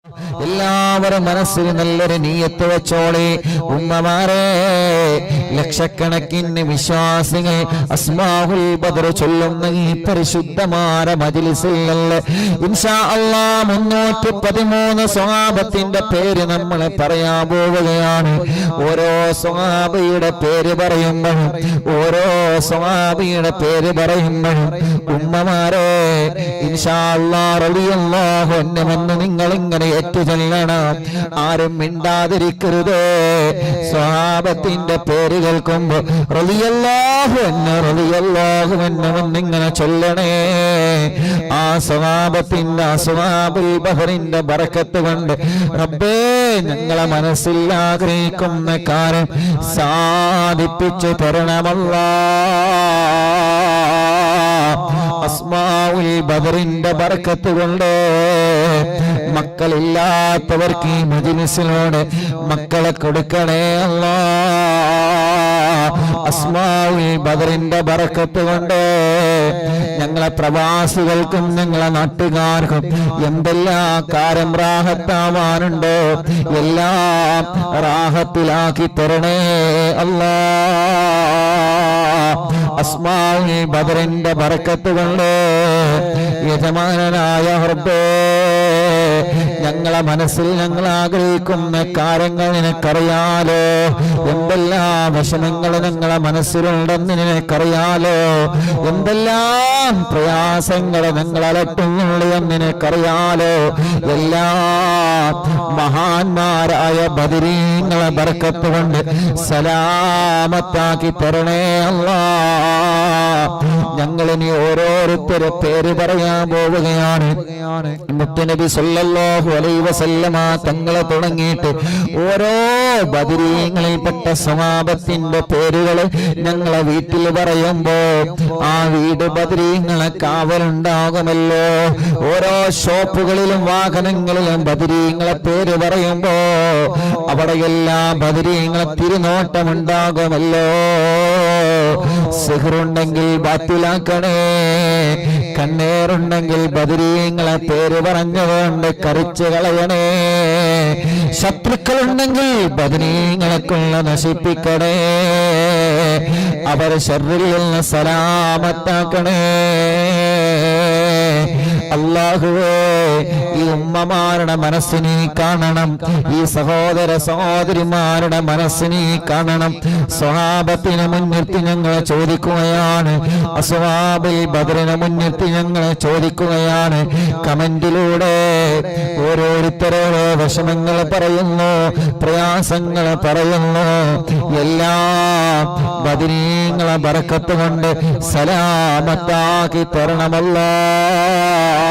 എല്ലാവരും മനസ്സിൽ നല്ലൊരു നീയത്ത് വെച്ചോളി. ഉമ്മമാരെ, ലക്ഷക്കണക്കിന് വിശ്വാസികൾ അസ്മാഉൽ ബദർ ചൊല്ലുന്ന ഈ പരിശുദ്ധമായ മജ്ലിസിൽ ഇൻഷാ അല്ലാഹ് 313 സ്വഹാബത്തിന്റെ പേര് നമ്മൾ പറയാൻ പോവുകയാണ്. ഓരോ സ്വഹാബിയുടെ പേര് പറയുമ്പോഴും ഉമ്മമാരെ ഇൻഷാ അല്ലാഹ് റളിയല്ലാഹു അൻഹു നിങ്ങൾ ഇങ്ങനെ ഏറ്റുചൊല്ലണം. ആരും മിണ്ടാതിരിക്കരുത്. സ്വഹാബത്തിന്റെ പേര് കേൾക്കുമ്പോ റളിയല്ലാഹു അൻഹു ഇങ്ങനെ ചൊല്ലണേ. ആ സ്വഹാബത്തിന്റെ അസ്ഹാബുൽ ബഹറിന്റെ ബറക്കത്ത് കൊണ്ട് റബ്ബേ ഞങ്ങളെ മനസ്സിൽ ആഗ്രഹിക്കുന്ന കാര്യം സാധിപ്പിച്ചു തരണമല്ലാഹ്. അസ്മാഉൽ ബദറിന്റെ ബറക്കത്ത് കൊണ്ട് മക്കളില്ലാത്തവർക്ക് ഈ മജ്ലിസിലൂടെ മക്കളെ കൊടുക്കണേ അല്ലാഹ്. അസ്മാഉൽ ബദറിന്റെ ബറക്കത്ത് കൊണ്ട് ഞങ്ങളെ പ്രവാസികൾക്കും ഞങ്ങളെ നാട്ടുകാർക്കും എന്തെല്ലാം കാര്യം റാഹത്താവാനുണ്ടോ എല്ലാം റാഹത്തിലാക്കി തരണേ അല്ലാഹ്. അസ്മാഉൽ ബദറിന്റെ ബറക്കത്ത് കൊണ്ട് യജമാനനായ റബ്ബേ ഞങ്ങളെ മനസ്സിൽ ഞങ്ങൾ ആഗ്രഹിക്കുന്ന കാര്യങ്ങൾ നിനക്കറിയാലോ. എന്തെല്ലാം വിഷമങ്ങൾ ഞങ്ങളെ മനസ്സിലുണ്ടെന്ന് നിനക്കറിയാലോ. എന്തെല്ലാം പ്രയാസങ്ങൾ ഞങ്ങൾ അലട്ടുന്നുള്ളൂ എന്ന് നിനക്കറിയാലോ. എല്ലാ മഹാന്മാരായ ബദരീങ്ങളെ ബർക്കത്ത് കൊണ്ട് സലാമത്താക്കി തരണേ അല്ലാഹ്. ഞങ്ങളിനി ഓരോരുത്തരെ പേര് പറയാൻ പോവുകയാണ്. മുത്തുനബി സല്ലല്ലാഹു അലൈഹി വസല്ലമ തങ്ങളെ തുടങ്ങിയിട്ട് ഓരോ ബദരീങ്ങളിൽപ്പെട്ട സ്വഹാബത്തിന്റെ പേരുകൾ ഞങ്ങളെ വീട്ടിൽ പറയുമ്പോ ആ വീട് ബദരീങ്ങളെ കാവലുണ്ടാകുമല്ലോ. ഓരോ ഷോപ്പുകളിലും വാഹനങ്ങളിലും ബദരീങ്ങളെ പേര് പറയുമ്പോ അവിടെയെല്ലാം ബദരീങ്ങളെ തിരുനോട്ടമുണ്ടാകുമല്ലോ. സിഹ്റുണ്ടെങ്കിൽ ബാത്തിലാക്കണേ, കണ്ണേറുണ്ടെങ്കിൽ ബദരീങ്ങളെ പേര് പറഞ്ഞുകൊണ്ട് കറിച്ചു കളയണേ. ശത്രുക്കളുണ്ടെങ്കിൽ ബദരീങ്ങളെ കൊള്ള നശിപ്പിക്കണേ. അവർ ശർറിൽ നിന്ന് സലാമത്താക്കണേ. അല്ലാഹുവേ, ഈ ഉമ്മമാരുടെ മനസ്സിനെ കാണണം, ഈ സഹോദര സഹോദരിമാരുടെ മനസ്സിനെ കാണണം. സ്വഹാബത്തിനെ മുൻനിർത്തി ഞങ്ങൾ ചോദിക്കുകയാണ്, അസ്ഹാബുൽ ബദറിനെ മുൻനിർത്തി ഞങ്ങൾ ചോദിക്കുകയാണ്. കമന്റിലൂടെ ഓരോരുത്തരോരോ വിഷമങ്ങൾ പറയുന്നു, പ്രയാസങ്ങൾ പറയുന്നു. എല്ലാം ബദരീങ്ങളെ ബറക്കത്ത് കൊണ്ട് സലാമത്താക്കി തരണമല്ലാഹ്.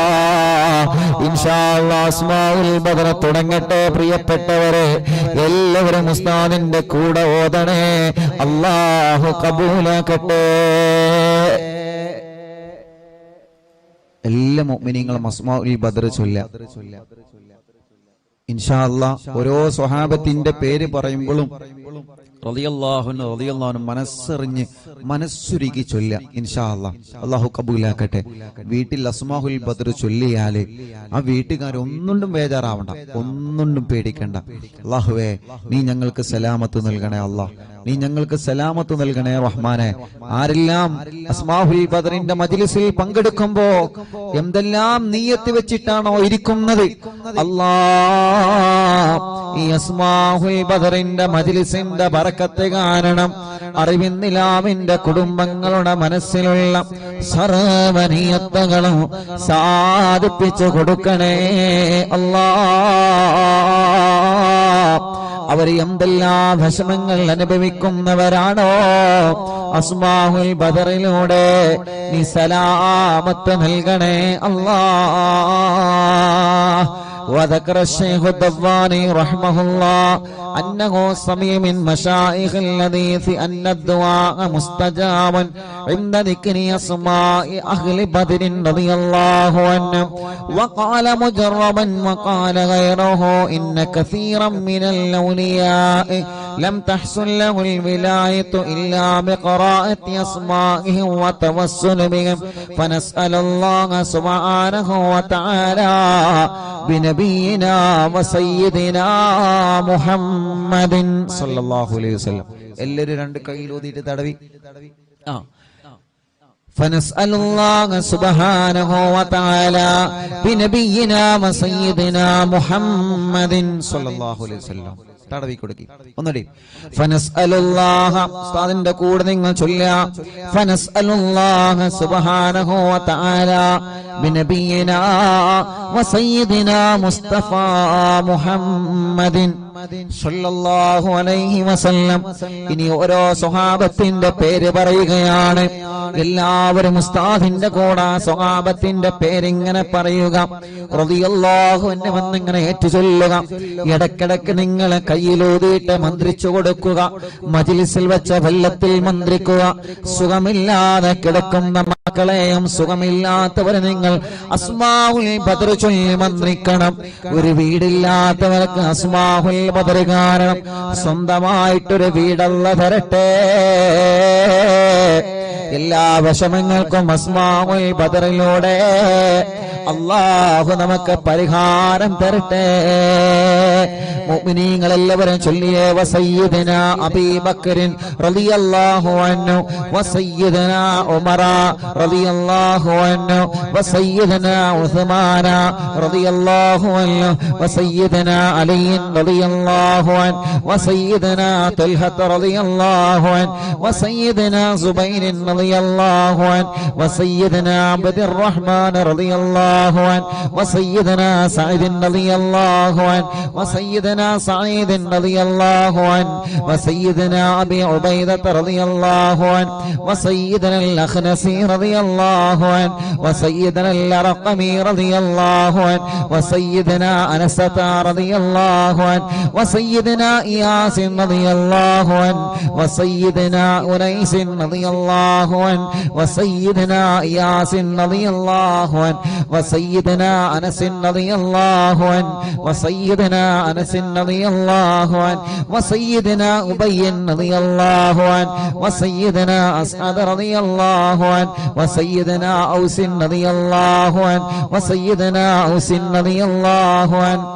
ഇൻഷാ അല്ലാഹ് അസ്മാഉൽ ബദർ തുടങ്ങട്ടെ. പ്രിയപ്പെട്ടവരെ, എല്ലാവരും ഉസ്താദിന്റെ കൂടെ ഓതണേ. അല്ലാഹു കബൂലാക്കട്ടെ. എല്ലാ മുഅ്മിനീങ്ങളും അസ്മാഉൽ ബദർ ചൊല്ലുക ഇൻഷാ അല്ലാഹ്. ഓരോ സ്വഹാബത്തിന്റെ പേര് പറയുമ്പോഴും റളിയല്ലാഹു അൻഹു മനസ്സറിഞ്ഞ് മനസ്സുരുകി ചൊല്ലുക ഇൻഷാ അല്ലാഹ്. അല്ലാഹു കബൂലാക്കട്ടെ. വീട്ടിൽ അസ്മാഉൽ ബദർ ചൊല്ലിയാല് ആ വീട്ടുകാരൊന്നും ബേജാറാവണ്ട, ഒന്നും പേടിക്കണ്ട. അല്ലാഹുവേ, നീ ഞങ്ങൾക്ക് സലാമത്ത് നൽകണേ അല്ലാഹ്, നീ ഞങ്ങൾക്ക് സലാമത്ത് നൽകണേ റഹ്മാനെ. ആരെല്ലാം അസ്മാഉൽ ബദറിന്റെ മജ്ലിസിൽ പങ്കെടുക്കുമ്പോ എന്തെല്ലാം നിയ്യത്ത് വെച്ചിട്ടാണോ ഇരിക്കുന്നത്, അല്ലാഹ് ഈ അസ്മാഉൽ ബദറിന്റെ മജ്ലിസിന്റെ ബറക്കത്ത് കാരണം അറിവിന്നിലാമിന്റെ കുടുംബങ്ങളുടെ മനസ്സിലുള്ള സർവ്വനിയത്തുകളും സാധിപ്പിച്ചു കൊടുക്കണേ അല്ലാഹ്. അവർ എന്തെല്ലാം വിഷമങ്ങൾ അനുഭവിക്കുന്നവരാണോ അസ്മാഉൽ ബദറിലൂടെ നീ സലാമത്ത് നൽകണേ അല്ലാഹ്. وذكر الشيخ الضباني رحمه الله أنه سمع من مشايخ الحديث أن الدعاء مستجاب عند ذكر أسماء أهل بدر رضي الله عنهم. وقال مجربا وقال غيره إن كثيرا من الأولياء لم تحصل له الولاية إلا بقراءة أسمائهم وتوسل بهم فنسأل الله سبحانه وتعالى بنبينا وسيدنا محمد صلى الله عليه وسلم. എല്ലാവരും രണ്ട് കൈയിലൂതിയിട്ട് തടവി. فنسأل الله سبحانه وتعالى بنبينا وسيدنا محمد صلى الله عليه وسلم. തടവി കൊടുക്കി ഒന്നുകൂടി. ഫനസ്അലുല്ലാഹ ഉസ്താദിന്റെ കൂടെ നിങ്ങൾ ചൊല്ലുക. ഫനസ്അലുല്ലാഹ സുബ്ഹാനഹു വ തആല ബിനബിയിനാ വസയ്യിദിനാ മുസ്തഫ മുഹമ്മദിൻ സല്ലല്ലാഹു അലൈഹി വസല്ലം. ഇനി ഓരോ സ്വഹാബത്തിന്റെ പേര് പറയുകയാണ്. എല്ലാവരും ഉസ്താദിന്റെ കൂടെ സ്വഹാബത്തിന്റെ പേരിങ്ങനെ പറയുക. റളിയല്ലാഹു അൻഹു വന്നിങ്ങനെ ഏറ്റുചൊല്ലുക. ഇടക്കിടക്ക് നിങ്ങൾ കയ്യിലൂതിയിട്ട് മന്ത്രിച്ചു കൊടുക്കുക. മജ്ലിസിൽ വെച്ച വെള്ളത്തിൽ മന്ത്രിക്കുക. സുഖമില്ലാതെ കിടക്കുന്ന മക്കളെയും സുഖമില്ലാത്തവരെ നിങ്ങൾ അസ്മാഉൽ ബദർ ചൊല്ലി മന്ത്രിക്കണം. ഒരു വീടില്ലാത്തവർക്ക് അസ്മാഉൽ ബദർ കാരണം സ്വന്തമായിട്ടൊരു വീടല്ല തരട്ടെ. എല്ലാ വിഷമങ്ങൾക്കും അസ്മാഉൽ ബദറിലൂടെ അല്ലാഹു നമുക്ക് പരിഹാരം തരട്ടെ. മുഅ്മിനീങ്ങൾ എല്ലാവരും ചൊല്ലിയേ. വസയ്യിദനാ അബീ ബക്കറിൻ റളിയല്ലാഹു അൻഹു വസയ്യിദനാ ഉമറ റളിയല്ലാഹു അൻഹു വസയ്യിദനാ ഉസ്മാന റളിയല്ലാഹു അൻഹു വസയ്യിദനാ അലി റളിയല്ലാഹു അൻഹു വസയ്യിദനാ തൽഹ റളിയല്ലാഹു അൻഹു വസയ്യിദനാ സുബൈർ റളിയല്ലാഹു അൻഹു വസയ്യിദനാ അബ്ദുർ റഹ്മാൻ റളിയല്ലാഹു അൻഹു വസയ്യിദനാ സഈദ് റളിയല്ലാഹു അൻഹു വസയ്യിദനാ സഈദ് റളിയല്ലാഹു അൻഹു വസയ്യിദനാ അബീ ഉബൈദ റളിയല്ലാഹു അൻഹു വസയ്യിദനാ അൽ-അഖ്നസി റളിയല്ലാഹു അൻഹു വസയ്യിദനാ അൽ-അർഖമി റളിയല്ലാഹു അൻഹു വസയ്യിദനാ അനസത റളിയല്ലാഹു അൻഹു വസയ്യിദനാ ഇയാസ് റളിയല്ലാഹു അൻഹു വസയ്യിദനാ ഉനൈസ് റളിയല്ലാഹു അൻഹു വസയ്യിദനാ ഇയാസ് റളിയല്ലാഹു അൻഹു വസയ്യിദനാ അനസ് റളിയല്ലാഹു അൻഹു വസയ്യിദനാ അനസ് റളിയല്ലാഹു അൻഹു വസയ്യിദനാ ഉബയ്യ് റളിയല്ലാഹു അൻഹു വസയ്യിദനാ അസ്അദ് റളിയല്ലാഹു അൻഹു വസയ്യിദനാ ഔസ് റളിയല്ലാഹു അൻഹു വസയ്യിദനാ ഔസ് റളിയല്ലാഹു അൻഹു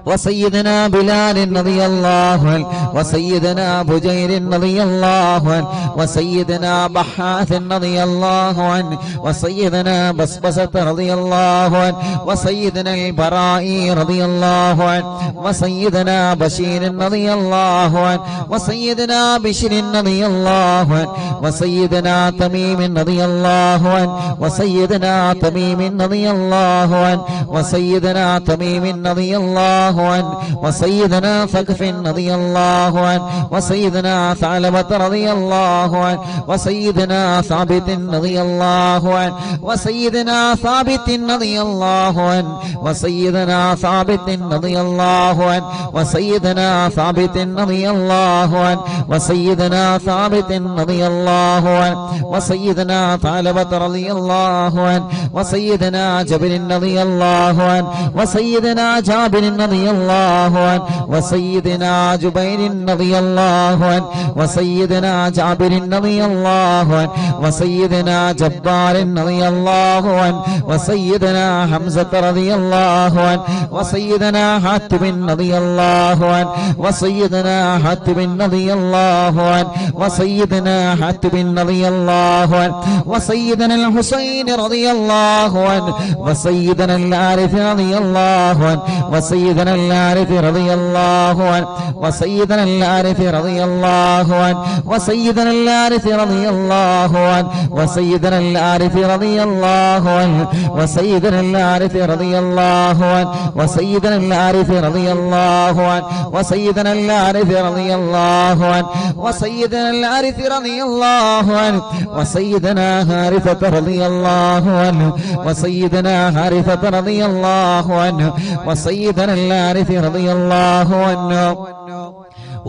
وسيدنا بلال رضي الله عنه وسيدنا بجير رضي الله عنه وسيدنا بحاث رضي الله عنه وسيدنا بسبسة رضي الله عنه وسيدنا البراء رضي الله عنه وسيدنا بشير رضي الله عنه وسيدنا بشر رضي الله عنه وسيدنا تميم رضي الله عنه وسيدنا تميم رضي الله عنه وسيدنا تميم رضي الله عنه وسيدنا ثقف رضي الله عنه وسيدنا ثعلبة رضي الله عنه وسيدنا ثابت رضي الله عنه وسيدنا ثابت رضي الله عنه وسيدنا ثابت رضي الله عنه وسيدنا ثابت رضي الله عنه وسيدنا ثابت رضي الله عنه وسيدنا ثعلبة رضي الله عنه وسيدنا جابر رضي الله عنه وسيدنا جابر رضي الله عنه وسيدنا جبير رضي الله عنه وسيدنا جابر رضي الله عنه وسيدنا جبار رضي الله عنه وسيدنا حمزة رضي الله عنه وسيدنا حاتم رضي الله عنه وسيدنا حاتم رضي الله عنه وسيدنا حاتم رضي الله عنه وسيدنا الحسين رضي الله عنه وسيدنا العارف رضي الله عنه وسيدنا العارف رضي الله عنه وسيدنا العارف رضي الله عنه وسيدنا العارف رضي الله عنه وسيدنا العارف رضي الله عنه وسيدنا العارف رضي الله عنه وسيدنا العارف رضي الله عنه وسيدنا العارف رضي الله عنه وسيدنا العارف رضي الله عنه وسيدنا حارثة رضي الله عنه وسيدنا حارثة رضي الله عنه وسيدنا العارف رضي الله عنه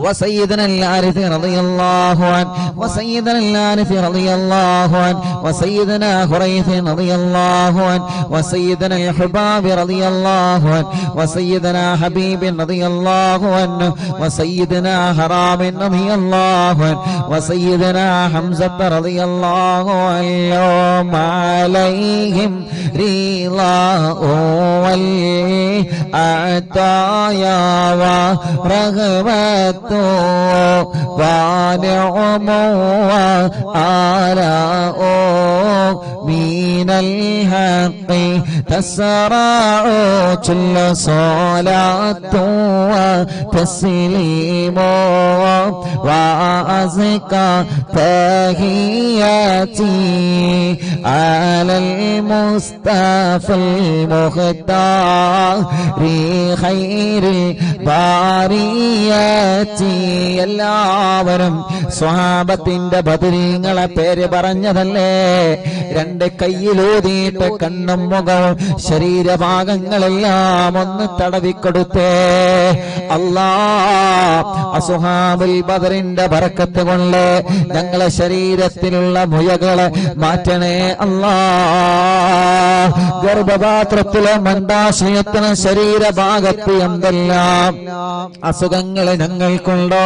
وسيدنا الحارث رضي الله عنه وسيدنا الحارث رضي الله عنه وسيدنا حريث رضي الله عنه وسيدنا الحباب رضي الله عنه وسيدنا حبيب رضي الله عنه وسيدنا حرام رضي الله عنه وسيدنا حمزة رضي الله عنهم عليهم رضاه والعطايا ورغبة ونعم وآلاء من الحق تسرع كل صلاة وتسليم وأزكى تحياتي على المصطفى المختار خير البريات. എല്ലാവരും സ്വഹാബത്തിന്റെ ബദരീങ്ങളെ പേര് പറഞ്ഞതല്ലേ? രണ്ട് കയ്യിലൂതിയിട്ട് കണ്ണും മുഖവും ശരീരഭാഗങ്ങളെല്ലാം ഒന്ന് തടവിക്കൊടുത്തേ. അല്ലാ, അസ്ഹാബുൽ ബദറിന്റെ ബറക്കത്ത് കൊണ്ട് ഞങ്ങളെ ശരീരത്തിലുള്ള മുയകളെ മാറ്റണേ അല്ലാ. ഗർഭപാത്രത്തിലെ മന്ദാശയത്തിന് ശരീരഭാഗത്ത് എന്തെല്ലാം അസുഖങ്ങൾ ഞങ്ങൾക്കുണ്ടോ,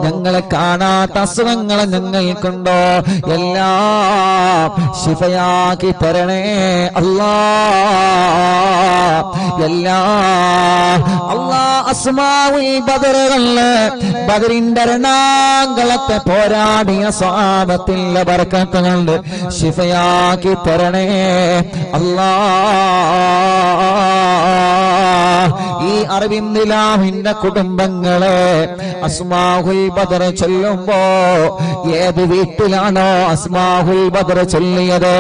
ഞങ്ങളെ കാണാത്ത അസുഖങ്ങൾ ഞങ്ങൾക്കുണ്ടോ, എല്ലാം ശിഫയാക്കി തരണേ അല്ലാ. അല്ലാ, അസ്മാഉൽ ബദറുകളില് ബദറിന്റെ രണാങ്കളത്തെ പോരാടിയ സ്വഹാബത്തിന്റെ ബർക്കത്ത് കൊണ്ട് ശിഫയാക്കി തരണേ അല്ലാ. ഈ അറബിന്ദിലാഹിന്റെ കുടുംബങ്ങളെ അസ്മാഉൽ ബദർ ചൊല്ലുമ്പോ ഏത് വീട്ടിലാണോ അസ്മാഉൽ ബദർ ചൊല്ലിയത്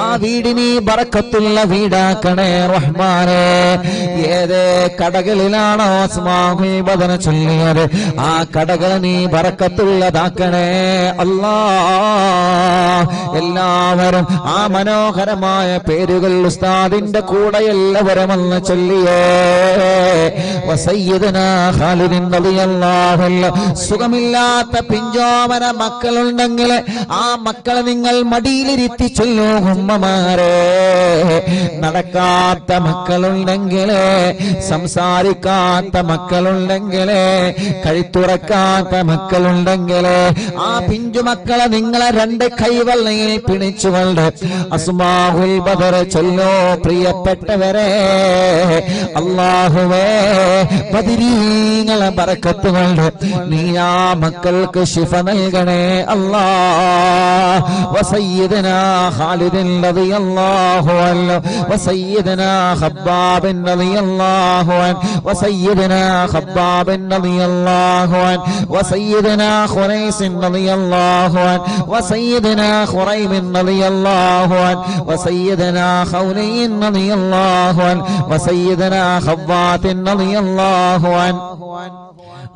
ആ വീടിന് ബറക്കത്തുള്ള വീടാക്കണേ റഹ്മാനേ. ഏത് കടകളിലാണോ അസ്മാഉൽ ബദർ ചൊല്ലിയത് ആ കടകൾ നീ ബറക്കത്തുള്ളതാക്കണേ അല്ലാ. എല്ലാവരും ആ മനോഹരമായ പേരുകൾ ഉസ്താദിന്റെ കൂടെ എല്ലാവരും ഒന്ന് ചൊല്ലിയേ. വസയ്യിദനാ ഖാലിദ് റളിയല്ലാഹു അൻഹു. സുഖമില്ലാത്ത പിഞ്ചോമന മക്കളുണ്ടെങ്കിൽ ആ മക്കളെ നിങ്ങൾ മടിയിലിരുത്തി ചൊല്ലൂ ഉമ്മമാരെ. നടക്കാത്ത മക്കളുണ്ടെങ്കിൽ, സംസാരിക്കാത്ത മക്കളുണ്ടെങ്കിൽ, കഴുത്തുറക്കാത്ത മക്കളുണ്ടെങ്കിൽ ആ പിഞ്ചു മക്കളെ നിങ്ങളെ രണ്ട് കൈവെള്ളയിൽ പിടിച്ചുകൊണ്ട് അസ്മാഉൽ ബദർ ചൊല്ലോ. പ്രിയപ്പെട്ടവരെ, അല്ലാഹുവേ ബദരീങ്ങളെ ബറക്കത്ത് കൊണ്ട് നീ ആ മക്കൾക്ക് ശിഫ നൽകണേ അല്ലാ. വസയ്യിദനാ ഖാലിദ് റളിയല്ലാഹു അൻഹു വസയ്യിദനാ ഖബ്ബാബ് റളിയല്ലാഹു അൻഹു വസയ്യിദനാ ഖബ്ബാബ് റളിയല്ലാഹു അൻഹു വസയ്യിദനാ ഖുറൈസ് റളിയല്ലാഹു അൻഹു വസയ്യിദനാ ഖുറൈബ് റളിയല്ലാഹു അൻഹു വസയ്യിദനാ ഖൗലൈ റളിയല്ലാഹു അൻഹു വസയ്യിദനാ ഖവ്വാത്ത് റളിയല്ലാഹു അൻഹു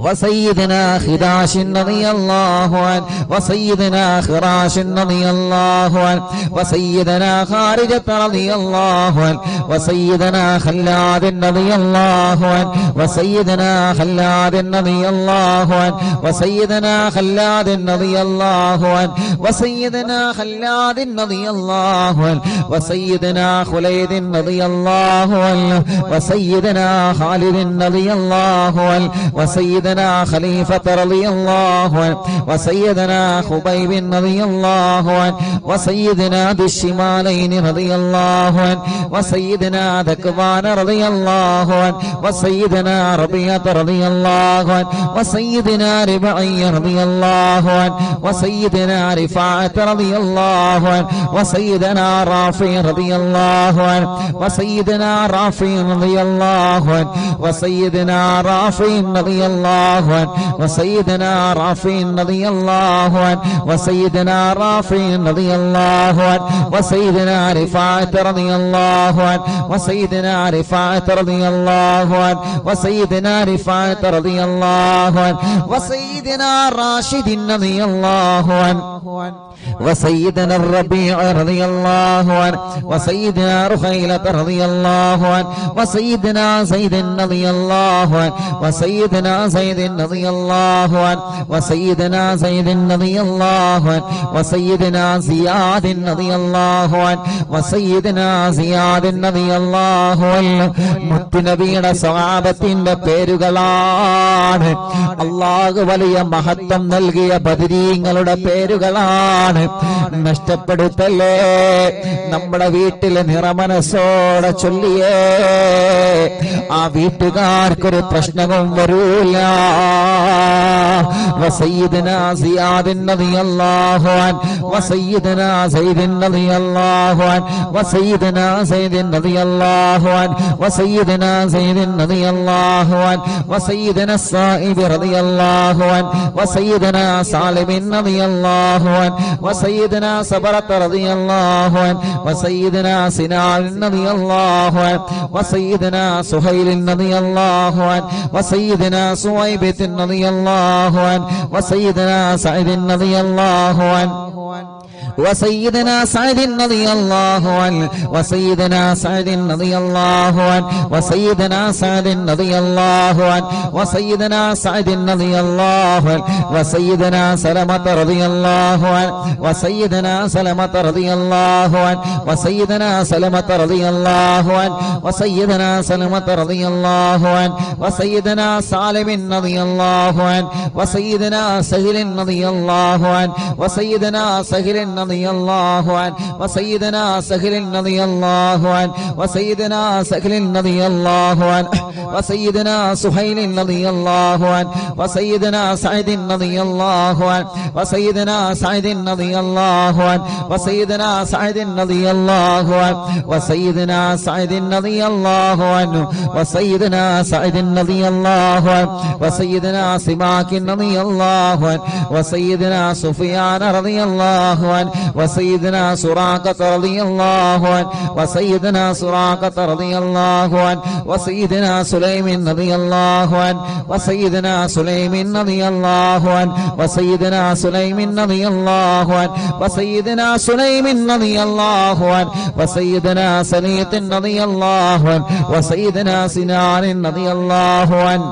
وسيدنا خداش رضي الله عنه وسيدنا خراش رضي الله عنه وسيدنا خارجة رضي الله عنه وسيدنا خلاد رضي الله عنه وسيدنا خلاد رضي الله عنه وسيدنا خلاد رضي الله عنه وسيدنا خلاد رضي الله عنه وسيدنا خليد رضي الله عنه وسيدنا خالد رضي الله عنه وسيدنا خليفة رضي الله عنه وسيدنا خبيب رضي الله عنه وسيدنا ذي الشمالين رضي الله عنه وسيدنا ذكوان رضي الله عنه وسيدنا ربيعة رضي الله عنه وسيدنا ربعي رضي الله عنه وسيدنا رفاعة رضي الله عنه وسيدنا رافع رضي الله عنه وسيدنا رافع رضي الله عنه وسيدنا رافع رضي الله عنه وسيدنا رافع رضي الله عنه وسيدنا رافع رضي الله عنه وسيدنا رفاعة رضي الله عنه وسيدنا رفاعة رضي الله عنه وسيدنا رفاعة رضي الله عنه وسيدنا راشد رضي الله عنه وسيدنا الربيع رضي الله عنه وسيدنا رخيلة رضي الله عنه وسيدنا زيد رضي الله عنه وسيدنا زيد رضي الله عنه وسيدنا زيد رضي الله عنه وسيدنا زياد رضي الله عنه وسيدنا زياد رضي الله عنه മുത്തുനബിയുടെ സ്വഹാബത്തിന്റെ പേരുകളാണ്. അല്ലാഹു വലിയ മഹത്വം നൽകിയ ബദരീങ്ങളുടെ പേരുകളാണ്. നഷ്ടപ്പെടുത്തല്ലേ. നമ്മുടെ വീട്ടിലെ നിറമനസ്സോടെ ചൊല്ലിയേ ആ വീട്ടുകാർക്കൊരു പ്രശ്നവും വരൂല. വസയ്യിദനാ സിയാദ് റളിയല്ലാഹു അൻഹു വസയ്യിദനാ സയ്യിദ് റളിയല്ലാഹു അൻഹു വസയ്യിദനാ സയ്യിദ് റളിയല്ലാഹു അൻഹു വസയ്യിദനാ സയ്യിദ് റളിയല്ലാഹു അൻഹു വസയ്യിദനാ സായിബ് റളിയല്ലാഹു അൻഹു വസയ്യിദനാ സാലിബ് റളിയല്ലാഹു അൻഹു വസയ്യിദനാ സബറത്ത് റളിയല്ലാഹു അൻഹു വസയ്യിദനാ സിനാൻ റളിയല്ലാഹു അൻഹു വസയ്യിദനാ സുഹൈൽ റളിയല്ലാഹു അൻഹു വസയ്യിദനാ സുവൈബ് റളിയല്ലാഹു അൻഹു വസയ്യിദനാ സഅദ് റളിയല്ലാഹു അൻഹു وسيدنا سعد رضي الله عنه وسيدنا سعد رضي الله عنه وسيدنا سعد رضي الله عنه وسيدنا سعد رضي الله عنه وسيدنا سلمة رضي الله عنه وسيدنا سلمة رضي الله عنه وسيدنا سلمة رضي الله عنه وسيدنا سلمة رضي الله عنه وسيدنا سالم رضي الله عنه وسيدنا سهل رضي الله عنه وسيدنا سهل رضي الله عنه وسيدنا سهل رضي الله عنه وسيدنا سهل رضي الله عنه وسيدنا سهيل رضي الله عنه وسيدنا سعد رضي الله عنه وسيدنا سعد رضي الله عنه وسيدنا سعد رضي الله عنه وسيدنا سعد رضي الله عنه وسيدنا سعد رضي الله عنه وسيدنا سماك رضي الله عنه وسيدنا سفيان رضي الله عنه وسيدنا سراقة رضي الله عنه وسيدنا سراقة رضي الله عنه وسيدنا سليم رضي الله عنه وسيدنا سليم رضي الله عنه وسيدنا سليم رضي الله عنه وسيدنا سليم رضي الله عنه وسيدنا سليط رضي الله عنه وسيدنا سنان رضي الله عنه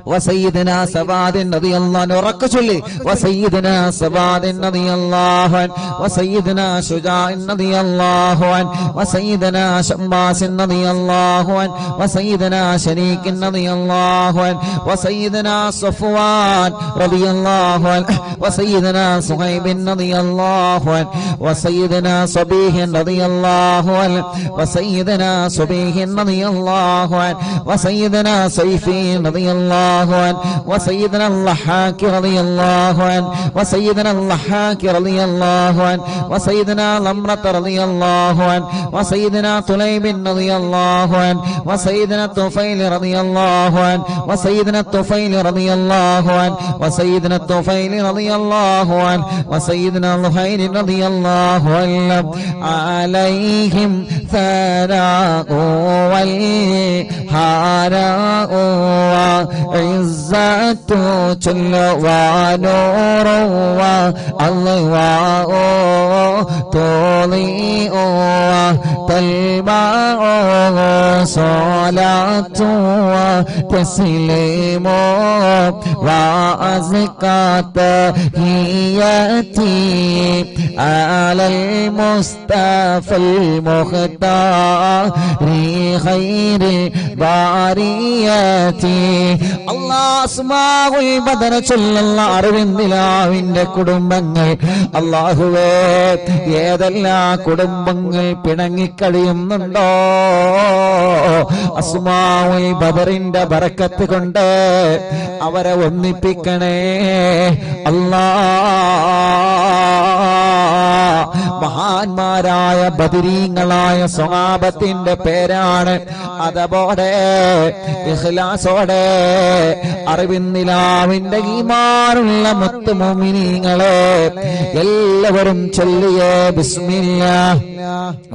وسيدنا سباد رضي الله عنه ركشلي وسيدنا سباد رضي الله عنه وسيدنا شجاع رضي الله عنه وسيدنا شماس رضي الله عنه وسيدنا شريك رضي الله عنه وسيدنا صفوان رضي الله عنه وسيدنا صهيب رضي الله عنه وسيدنا صبيح رضي الله عنه وسيدنا صبيح رضي الله عنه وسيدنا سيفي رضي الله عنه وسيدنا اللحاك رضي الله عنه وسيدنا اللحاك رضي الله عنه وسيدنا لمرة رضي الله عنه وسيدنا طليب رضي الله عنه وسيدنا الطفيل رضي الله عنه وسيدنا الطفيل رضي الله عنه وسيدنا الطفيل رضي الله عنه وسيدنا الخير رضي الله عنه عليهم ثناء والهاراء وعزة جل ونور والله تضيء تلمع صلاة وتسليم وأزكى تحياتي على المصطفى المختار خير البريات الله أسماء البدر صلى الله അറിവിന്ദിലാവിന്റെ കുടുംബങ്ങൾ അല്ലാഹുവേ ഏതെല്ലാം കുടുംബങ്ങൾ പിണങ്ങിക്കഴിയുന്നുണ്ടോ അസ്മാഉൽ ബദറിന്റെ ബറക്കത്ത് കൊണ്ട് അവരെ ഒന്നിപ്പിക്കണേ അല്ലാഹ്. മഹാന്മാരായ ബദരീങ്ങളായ സ്വഹാബത്തിന്റെ പേരാണ്. അതോടെ ഇഖ്ലാസോടെ അറിവിന്നിലാവിന്റെ ഈമാനുള്ള മുത്ത് മുഅ്മിനീങ്ങളെ എല്ലാവരും ചൊല്ലിയേ ബിസ്മില്ലാഹ്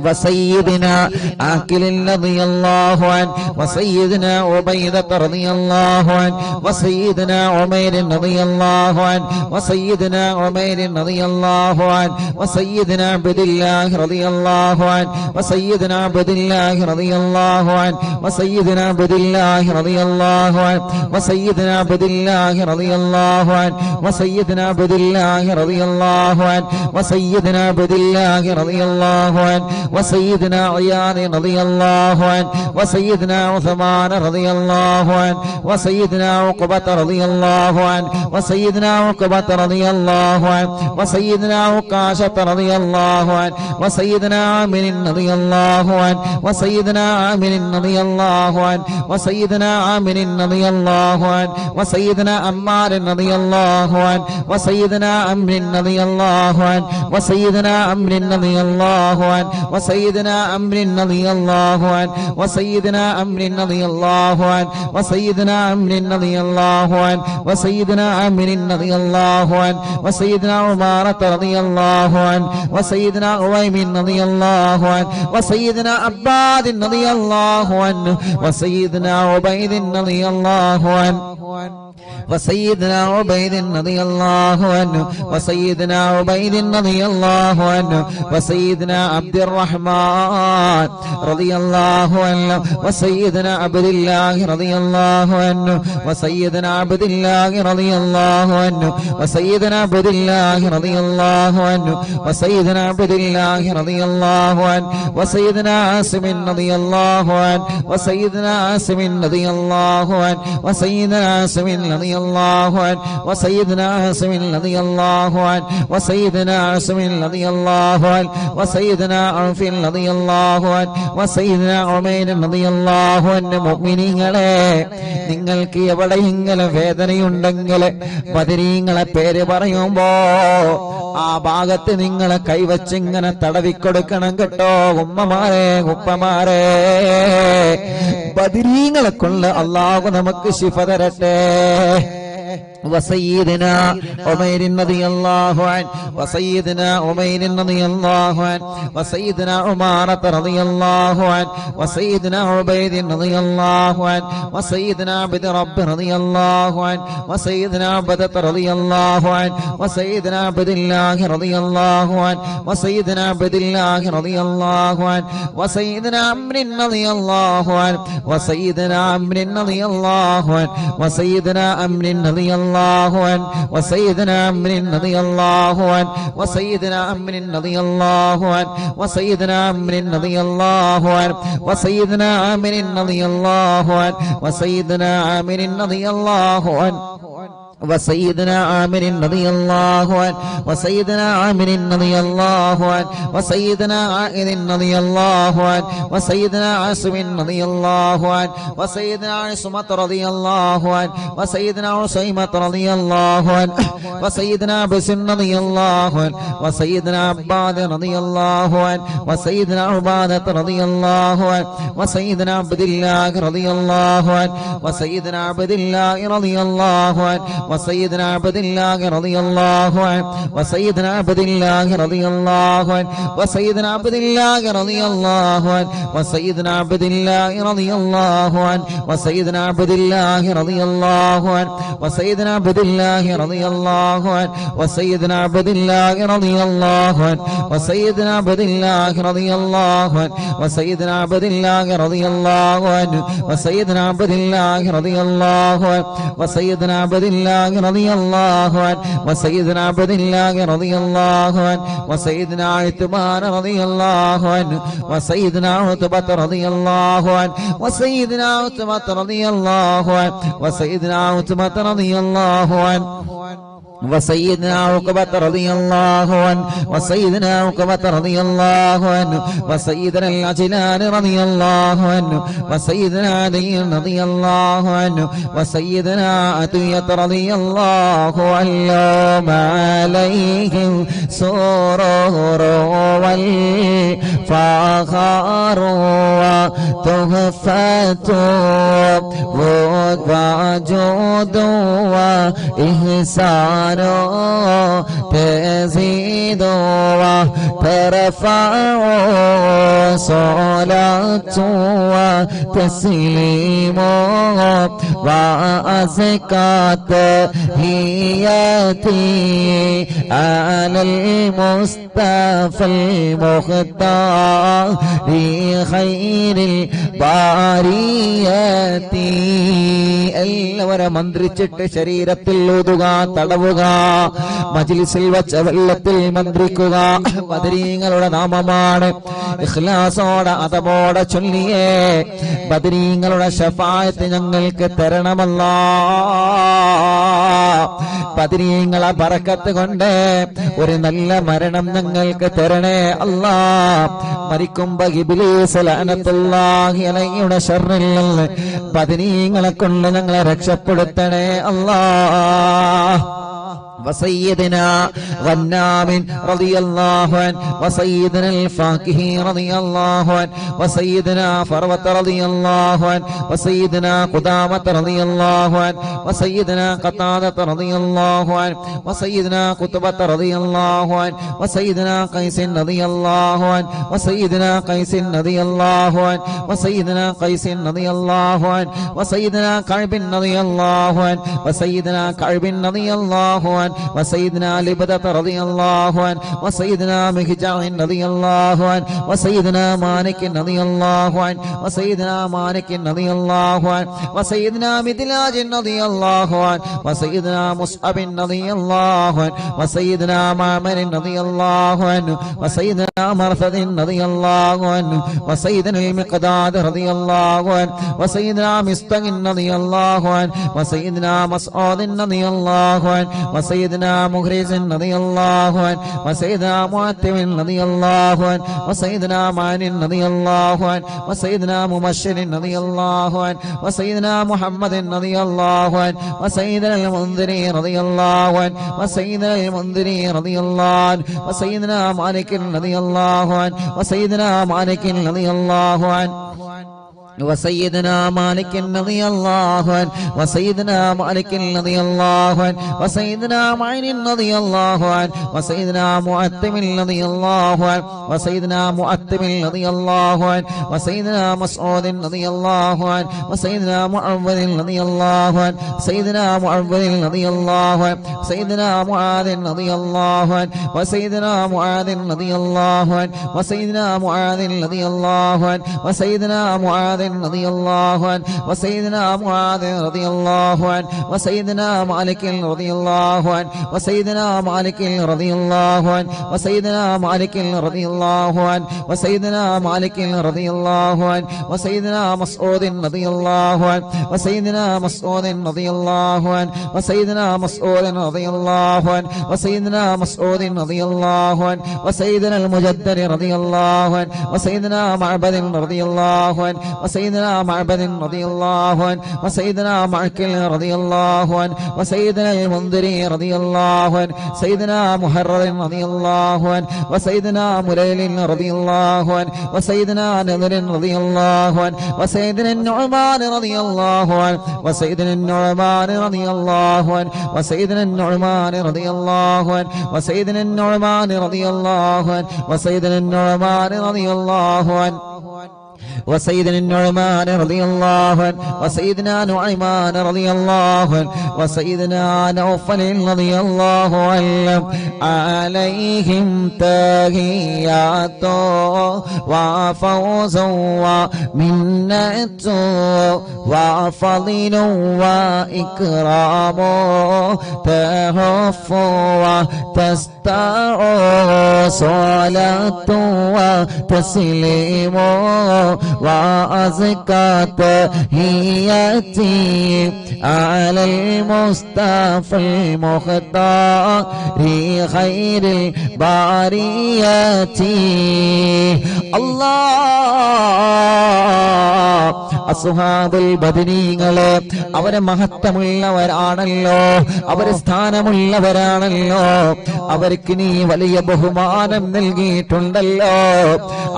وسيدنا عاقل رضي الله عنه وسيدنا عبيدة رضي الله عنه وسيدنا عمير رضي الله عنه وسيدنا عمير رضي الله عنه وسيدنا عبد الله رضي الله عنه وسيدنا عبد الله رضي الله عنه وسيدنا عبد الله رضي الله عنه وسيدنا عبد الله رضي الله عنه وسيدنا عبد الله رضي الله عنه وسيدنا عبد الله رضي الله عنه وسيدنا عياض رضي الله عنه وسيدنا عثمان رضي الله عنه وسيدنا عقبة رضي الله عنه وسيدنا عقبة رضي الله عنه وسيدنا عكاشة رضي الله عنه وسيدنا عامر رضي الله عنه وسيدنا عامر رضي الله عنه وسيدنا عامر رضي الله عنه وسيدنا عمار رضي الله عنه وسيدنا عمرو رضي الله عنه وسيدنا عمرو رضي الله عنه وسيدنا عمرو رضي الله عنه وسيدنا عمرو رضي الله عنه وسيدنا عمرو رضي الله عنه وسيدنا عمرو رضي الله عنه وسيدنا عمارة رضي الله عنه وسيدنا عويم رضي الله عنه وسيدنا عباد رضي الله عنه وسيدنا عبيد رضي الله عنه وسيدنا عبيد رضي الله عنه وسيدنا عبيد رضي الله عنه وسيدنا عبد الرحمن رضي الله عنه وسيدنا عبد الله رضي الله عنه وسيدنا عبد الله رضي الله عنه وسيدنا عبد الله رضي الله عنه وسيدنا عبد الله رضي الله عنه وسيدنا عاصم رضي الله عنه وسيدنا عاصم رضي الله عنه وسيدنا عاصم رضي الله عنه وسيدنا عاصم رضي الله عنه وسيدنا عاصم رضي الله عنه وسيدنا عوف رضي الله عنه وسيدنا عمير رضي الله عنه മുഅ്മിനീങ്ങളെ നിങ്ങൾക്ക് എവിടെയെങ്കിലും വേദനയുണ്ടെങ്കിൽ ബദരീങ്ങളെ പേര് പറയുമ്പോ ആ ഭാഗത്ത് നിങ്ങൾ കൈവച്ചിങ്ങനെ തടവിക്കൊടുക്കണം കേട്ടോ ഉമ്മമാരെ ഉപ്പമാരെ ബദരീങ്ങളെ കൊണ്ട് അല്ലാഹു നമുക്ക് ശിഫ തരട്ടെ وسيدنا عمير رضي الله عنه وسيدنا عمير رضي الله عنه وسيدنا عمارة رضي الله عنه وسيدنا عبيد رضي الله عنه وسيدنا عبد رب رضي الله عنه وسيدنا عبدة رضي الله عنه وسيدنا عبد الله رضي الله عنه وسيدنا عبد الله رضي الله عنه وسيدنا عمرو رضي الله عنه وسيدنا عمرو رضي الله عنه وسيدنا عمرو رضي الله عنه وسيدنا عمرو رضي الله عنه وسيدنا عمرو رضي الله عنه وسيدنا عمرو رضي الله عنه وسيدنا عامر رضي الله عنه وسيدنا عامر رضي الله عنه وسيدنا عامر رضي الله عنه وسيدنا عامر رضي الله عنه وسيدنا عائذ رضي الله عنه وسيدنا عاصم رضي الله عنه وسيدنا عصمة رضي الله عنه وسيدنا عصيمة رضي الله عنه وسيدنا بسن رضي الله عنه وسيدنا عباد رضي الله عنه وسيدنا عبادة رضي الله عنه وسيدنا عبد الله رضي الله عنه وسيدنا عبد الله رضي الله عنه وسيدنا عبد الله رضي الله عنه وسيدنا عبد الله رضي الله عنه وسيدنا عبد الله رضي الله عنه وسيدنا عبد الله رضي الله عنه وسيدنا عبد الله رضي الله عنه وسيدنا عبد الله رضي الله عنه وسيدنا عبد الله رضي الله عنه وسيدنا عبد الله رضي الله عنه وسيدنا عبد الله رضي الله عنه وسيدنا عبد الله رضي الله عنه وسيدنا عبد الله رضي الله عنه وسيدنا عبد الله رضي الله عنه وسيدنا عثمان رضي الله عنه وسيدنا عتبة رضي الله عنه وسيدنا عتبة رضي الله عنه وسيدنا عتبة رضي الله عنه وسيدنا عقبة رضي الله عنه وسيدنا عقبة رضي الله عنه وسيدنا العجلان رضي الله عنه وسيدنا علي رضي الله عنه وسيدنا عطية رضي الله عنه عليهم سرور والفخر وتحفة وجود إحسانه تزيد وترفع صلاة وتسليم وأزكى تحياتي على المصطفى المختار خير الباريات. എല്ലാവരും മന്ത്രിച്ചിട്ട് ശരീരത്തിൽ ഊതുക, തടവുക. മജ്ലിസിൽ വച്ച വെള്ളത്തിൽ മന്ത്രിക്കുക. ബദരീങ്ങളുടെ നാമമാണ്. ഇഖ്ലാസോടെ അതബോടെ ചൊല്ലിയേ ബദരീങ്ങളുടെ ശഫാഅത്ത് ഞങ്ങൾക്ക് തരണമല്ലാ. ബദരീങ്ങളെ ബറക്കത്ത് കൊണ്ട് ഒരു നല്ല മരണം ഞങ്ങൾക്ക് തരണേ അല്ലാ. മരിക്കുമ്പോ ഇബ്ലീസ് ലഅനത്തുല്ലാഹി അലൈഹിയുടെ ശർറിൽ നിന്ന് ബദരീങ്ങളെ കൊണ്ട് ഞങ്ങളെ രക്ഷപ്പെടുത്തണേ അല്ലാ. وسيدنا غنام رضي الله عنه وسيدنا الفاكهي رضي الله عنه وسيدنا فروة رضي الله عنه وسيدنا قدامة رضي الله عنه وسيدنا قتادة رضي الله عنه وسيدنا قطبة رضي الله عنه وسيدنا قيس رضي الله عنه وسيدنا قيس رضي الله عنه وسيدنا قيس رضي الله عنه وسيدنا كعب رضي الله عنه وسيدنا كعب رضي الله عنه وسيدنا لبدة رضي الله عنه وسيدنا مهجع رضي الله عنه وسيدنا مالك رضي الله عنه وسيدنا مالك رضي الله عنه وسيدنا مدلاج رضي الله عنه وسيدنا مصعب رضي الله عنه وسيدنا معمر رضي الله عنه وسيدنا مرثد رضي الله عنه وسيدنا المقداد رضي الله عنه وسيدنا مستق رضي الله عنه وسيدنا مسعود رضي الله عنه وسيدنا مغرز رضي الله عنه وسيدنا معتم رضي الله عنه وسيدنا معن رضي الله عنه وسيدنا مبشر رضي الله عنه وسيدنا محمد رضي الله عنه وسيدنا المنذري رضي الله عنه وسيدنا المنذري رضي الله عنه وسيدنا مالك رضي الله عنه وسيدنا مالك رضي الله عنه وسيدنا مالك رضي الله عنه وسيدنا مالك رضي الله عنه وسيدنا معين رضي الله عنه وسيدنا معتم رضي الله عنه وسيدنا معتم رضي الله عنه وسيدنا مسعود رضي الله عنه وسيدنا معوذ رضي الله عنه سيدنا معوذ رضي الله عنه سيدنا معاذ رضي الله عنه وسيدنا معاذ رضي الله عنه وسيدنا معاذ رضي الله عنه وسيدنا معاذ رضي الله عنه وسيدنا معاذ رضي الله عنه وسيدنا مالك رضي الله عنه وسيدنا مالك رضي الله عنه وسيدنا مالك رضي الله عنه وسيدنا مالك رضي الله عنه وسيدنا مسعود رضي الله عنه وسيدنا مسعود رضي الله عنه وسيدنا مسعود رضي الله عنه وسيدنا مسعود رضي الله عنه وسيدنا المجدر رضي الله عنه وسيدنا معبد رضي الله عنه وسيدنا معبد رضي الله عنه وسيدنا معكل رضي الله عنه وسيدنا المنذري رضي الله عنه سيدنا محرر رضي الله عنه وسيدنا مليل رضي الله عنه وسيدنا نذر رضي الله عنه وسيدنا النعمان رضي الله عنه وسيدنا النعمان رضي الله عنه وسيدنا النعمان رضي الله عنه وسيدنا النعمان رضي الله عنه وسيدنا النعمان رضي الله عنه وسيدنا النعمان رضي الله عنه وسيدنا نعيمان رضي الله عنه وسيدنا نوفل رضي الله عنه عليهم تحيات وفوز ومنة وفضل وإكرام تهف وتستع صلاة وتسليم وأزكى تحياتي على المصطفى المختار خير الباريات. الله അസ്ഹാബുൽ ബദരീങ്ങളെ അവരെ മഹത്വമുള്ളവരാണല്ലോ, അവര് സ്ഥാനമുള്ളവരാണല്ലോ, അവർക്ക് നീ വലിയ ബഹുമാനം നൽകിയിട്ടുണ്ടല്ലോ.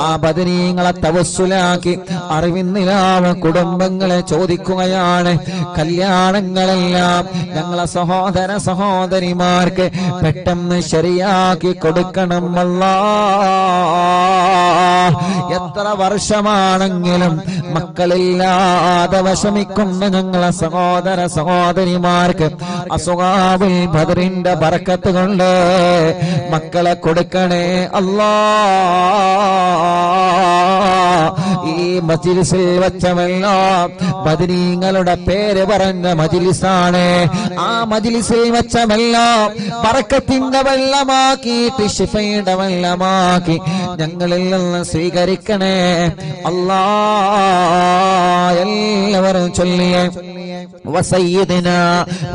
ആ ബദരീങ്ങളെ തവസ്സുലാക്കി അറിവിന്നിലാവ് കുടുംബങ്ങളെ ചോദിക്കുകയാണ്, കല്യാണങ്ങളെല്ലാം ഞങ്ങളെ സഹോദര സഹോദരിമാർക്ക് പെട്ടെന്ന് ശരിയാക്കി കൊടുക്കണം അല്ലാഹ്. എത്ര വർഷമാണെങ്കിലും മക്കളില്ലാതെ വിഷമിക്കുന്ന ഞങ്ങളെ സഹോദര സഹോദരിമാർക്ക് അസ്ഹാബുൽ ബദറിന്റെ ബർക്കത്ത് കൊണ്ട് മക്കളെ കൊടുക്കണേ അല്ലാഹ്. ഈ മജ്ലിസിൽ വെച്ചമെല്ലാം ബദരീങ്ങളുടെ പേര് പറഞ്ഞ മജ്ലിസാണ്. ആ മജ്ലിസിൽ വെച്ചമെല്ലാം ബർക്കത്തിന്റെ വെള്ളമാക്കിയിട്ട് ശിഫയുടെ വെള്ളമാക്കി ഞങ്ങളിൽ നിന്ന് സ്വീകരിക്കണേ അല്ലാഹ്. എല്ലാവരും ചൊല്ലിയേ وسيدنا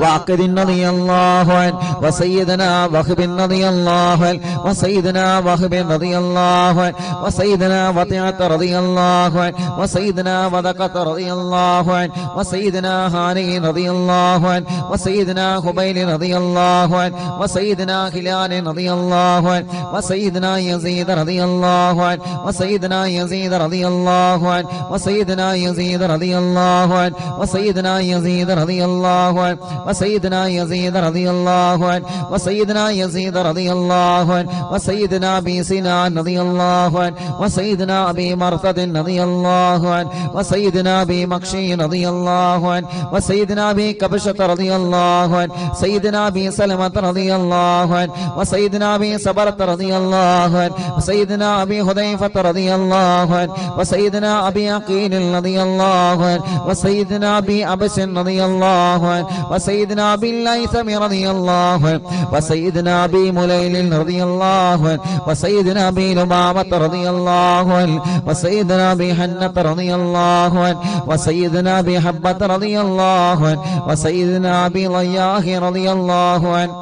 واقد رضي الله عنه وسيدنا وهب رضي الله عنه وسيدنا وهب رضي الله عنه وسيدنا وطيعة رضي الله عنه وسيدنا وذقة رضي الله عنه وسيدنا هاني رضي الله عنه وسيدنا خبيل رضي الله عنه وسيدنا هلال رضي الله عنه وسيدنا يزيد رضي الله عنه وسيدنا يزيد رضي الله عنه وسيدنا يزيد رضي الله عنه وسيدنا يزيد رضي الله عنه وسيدنا يزيد رضي الله عنه وسيدنا يزيد رضي الله عنه وسيدنا ابي سنان رضي الله عنه وسيدنا ابي مرثد رضي الله عنه وسيدنا ابي مكشي رضي الله عنه وسيدنا ابي كبشة رضي الله عنه سيدنا ابي سلمة رضي الله عنه وسيدنا ابي صبرة رضي الله عنه وسيدنا ابي حذيفة رضي الله عنه وسيدنا ابي عقيل رضي الله عنه وسيدنا ابي عبس رضي الله عنه وسيدنا ابي الليثم رضي الله عنه وسيدنا ابي مليل رضي الله عنه وسيدنا ابي لمامة رضي الله عنه وسيدنا ابي حنة رضي الله عنه وسيدنا ابي حبة رضي الله عنه وسيدنا ابي ضياح رضي الله عنه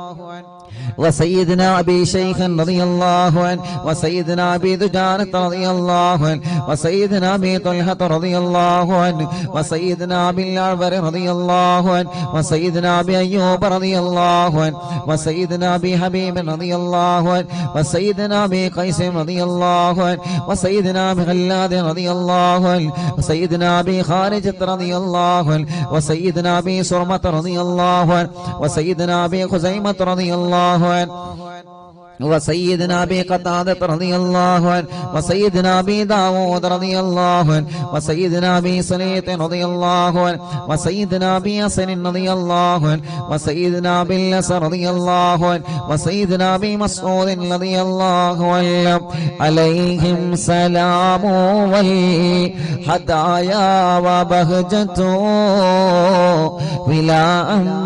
وسيدنا ابي شيخ رضي الله عنه وسيدنا ابي دجانة رضي الله عنه وسيدنا ابي طلحة رضي الله عنه وسيدنا ابي العبر رضي الله عنه وسيدنا ابي ايوب رضي الله عنه وسيدنا ابي حبيب رضي الله عنه وسيدنا ابي قيس رضي الله عنه وسيدنا ابي غلاد رضي الله عنه وسيدنا ابي خارجة رضي الله عنه وسيدنا ابي سرمة رضي الله عنه وسيدنا ابي خزيمة رضي الله عنه وسيدنا ابي قتادة رضي الله عنه وسيدنا ابي داود رضي الله عنه وسيدنا ابي سليط رضي الله عنه وسيدنا ابي حسن رضي الله عنه وسيدنا ابي الأسر رضي الله عنه وسيدنا ابي مسعود رضي الله عنه عليهم سلام والهدايا وبهجة ولا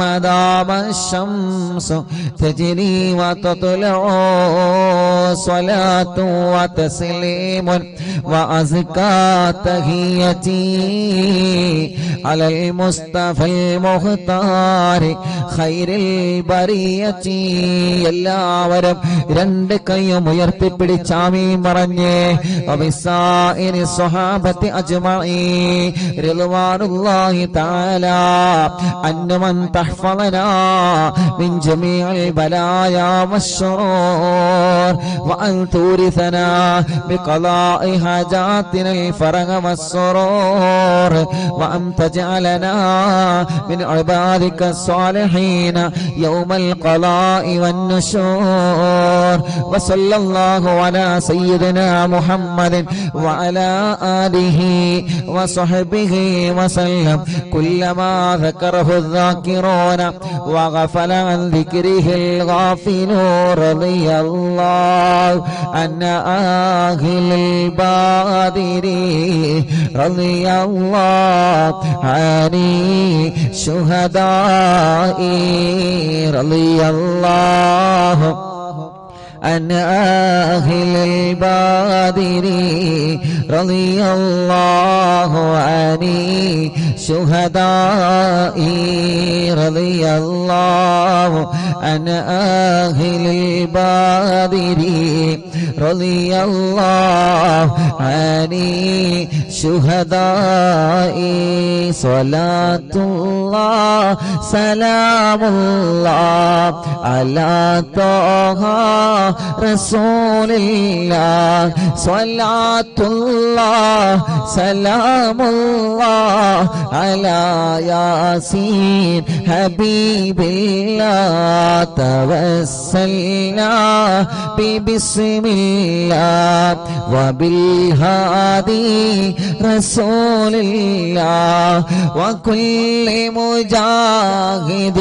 مدام الشمس تجري وتطلع صلاة وتسليم وأزكى تحيتي على المصطفى المختار خير البرية. എല്ലാവരും രണ്ട് കൈയും ഉയർത്തിപ്പിടിച്ചാമീൻ പറഞ്ഞേ. വബിസാഇരി സ്വഹാബത്തി അജ്മഈൻ റിദ്വാനുല്ലാഹി തആല അന്നമൻ തഹ്ഫളനാ മിൻ ജമീഇൽ ബലായാ والشرور وأن تورثنا بقضاء حاجاتنا الفرج والسرور وأن تجعلنا من عبادك الصالحين يوم القضاء والنشور. وصلى الله على سيدنا محمد وعلى آله وصحبه وسلم. كلما ذكره الذاكرون وغفل عن ذكره الغافلون رضي الله عن أهل البادر رضي الله عن الشهداء رضي الله عن أهل البادر رضي الله عن شهدائي رضي الله عن أهل البدر رضي الله عن شهدائي صلاة الله سلام الله على طه رسول الله صلاة الله سلام الله على ياسين حبيب الله توسلنا ببسم الله وبالهادي رسول الله وكل مجاهد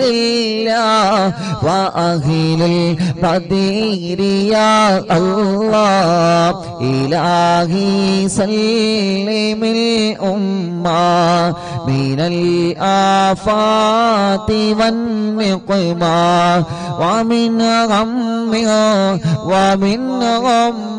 لله وأهل البدر يا الله إلهي سلم الأمة من الآفات والنقمة ومن غمها ومن غمّا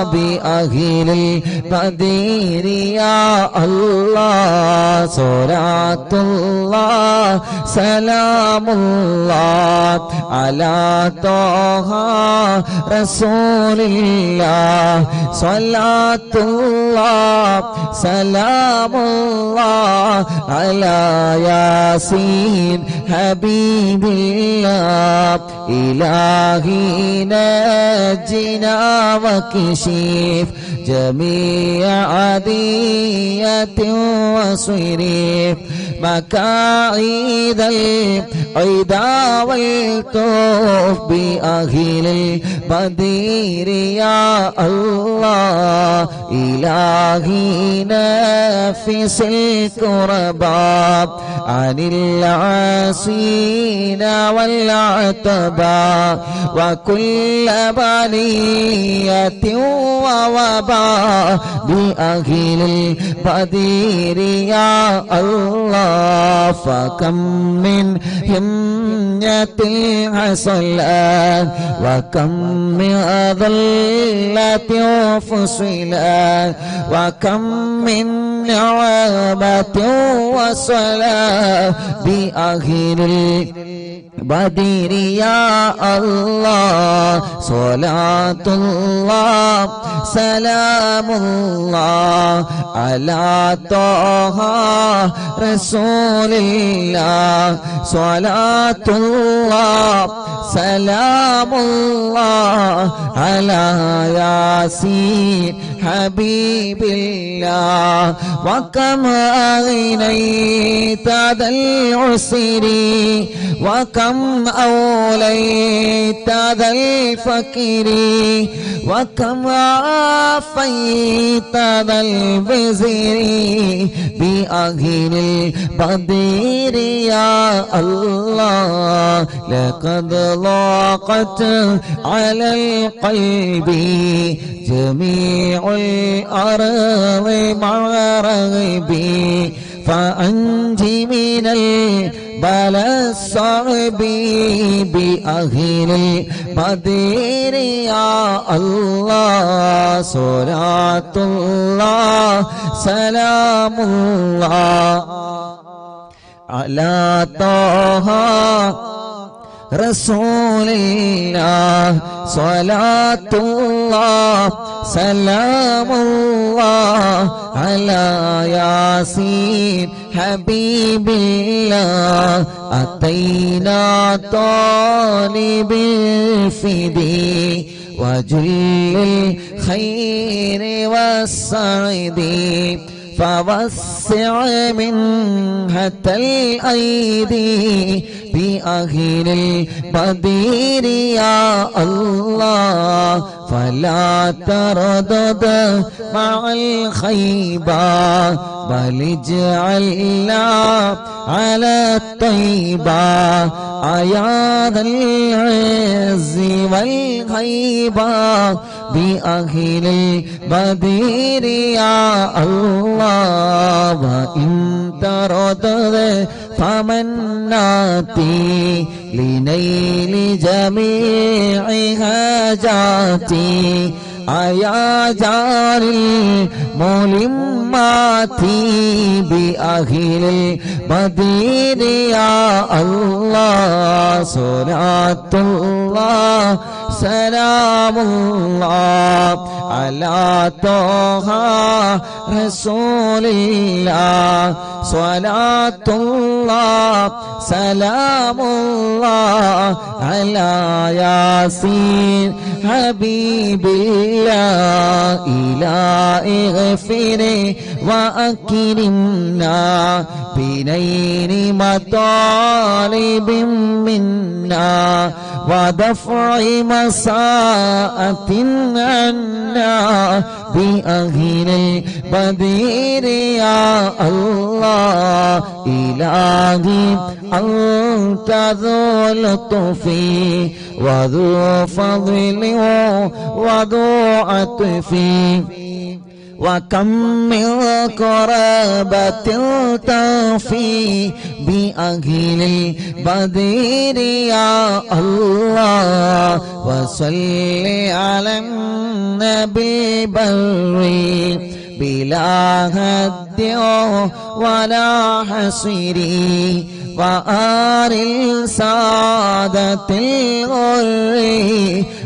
بأهل البدر يا الله صلاة الله سلام الله على طه رسول الله صلاة الله سلام الله على ياسين حبيب الله إلهي نجنا وكشف جميع عادية وصرف مكائد العدا والطوف بأهل البدر يا الله إلهي نفس الكرباب عن العاصين والعتبى وكل بلية ووباء بأهل البدر يا الله فكم من همية حصلت وكم من ذلة فصلت وكم من نعمة وصلاة بأهل البدر يا الله صلاة الله سلام الله على طه رسول الله صلاة الله سلام الله على ياسين حبيب الله وكم أغنيت ذا العسر وكم أوليت ذا الفقر وكم عافيت ذا الوزر بأهل البدر يا الله لقد ضاقت على القلب جميع الأرض مع رغبي فأنجي من البلاء الصعب بأهل البدر يا الله صلاة الله سلام الله على طه رسول الله صلاة الله سلام الله على ياسين حبيب الله أتينا طالب الفدي وجل الخير والسعد فوسع منحة الأيدي بأهل البدر يا الله فلا تردد مع الخيبة بل اجعلنا على الطيبة أيا ذا العز والهيبة بأهل البدر يا الله وإن تردد فمناتي لنيل جميع حاجاتي يا جار الملمات بأهل البدر يا الله صلاة الله سلام الله على طه رسول الله صلاة الله سلام الله على ياسين حبيب الله إلهي اغفر وأكرمنا بنيل مطالب منا ودفع مساءة عنا بأهل البدر يا الله إلهي أنت ذو لطف وذو فضل وذو عطف وكم من قرابة تفي بأهل البدر يا الله وصل على النبي بري بلا هد ولا حصر وآل السادة الغر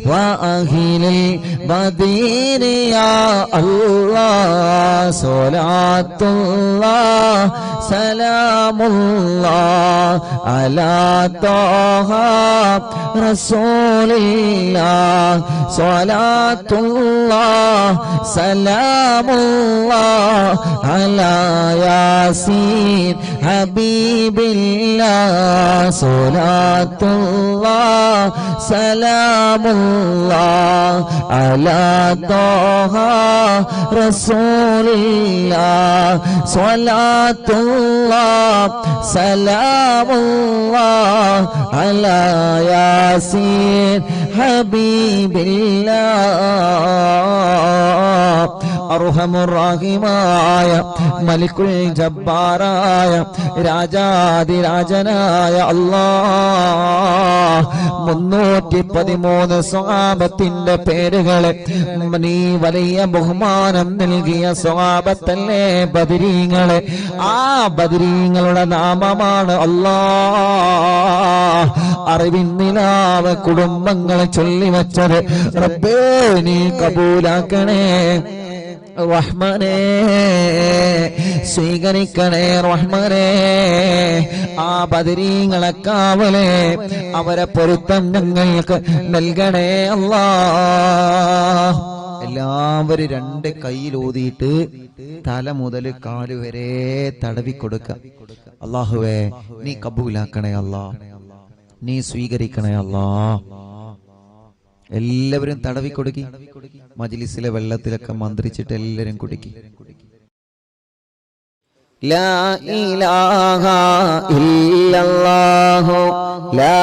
وأهل البدر يا الله صلاة الله سلام الله على طه رسول الله صلاة الله سلام الله على ياسين حبيب الله صلاة الله سلام الله على طه رسول الله صلاة الله سلام الله على ياسين حبيب الله അർഹമുർറഹീമായ മലിക്കുൽ ജബ്ബാറായ രാജാതിരാജനായ അല്ലാഹ് 313 സ്വഹാബത്തിന്റെ പേരുകളെ നീ വലിയ ബഹുമാനം നൽകിയ സ്വഹാബത്തല്ലേ ബദരീങ്ങളെ. ആ ബദരീങ്ങളുടെ നാമമാണ് അല്ലാഹ് അറിവിന്നിലാവ് കുടുംബങ്ങളെ ചൊല്ലിവച്ചത്. റബ്ബേ നീ കബൂലാക്കണേ റഹ്മാനേ, സ്വീകരിക്കണേ റഹ്മാനേ. ആ ബദരീങ്ങളെ കാവലേ അവരെ പൊരുത്തം ഞങ്ങൾക്ക് നൽകണേ അല്ലാഹ്. എല്ലാവരും 2 കൈയിലൂതിയിട്ട് തല മുതൽ കാല് വരെ തടവി കൊടുക്കുക. അല്ലാഹുവേ നീ കബൂലാക്കണേ അല്ലാഹ്, നീ സ്വീകരിക്കണേ അല്ലാഹ്. എല്ലാവരും തടവി കൊടുക്കി. മജ്ലിസിലെ വെള്ളത്തിലൊക്കെ മന്ത്രിച്ചിട്ട് എല്ലാവരും കുടിക്കി. ലാ ഇലാഹ ഇല്ലല്ലാഹു ലാ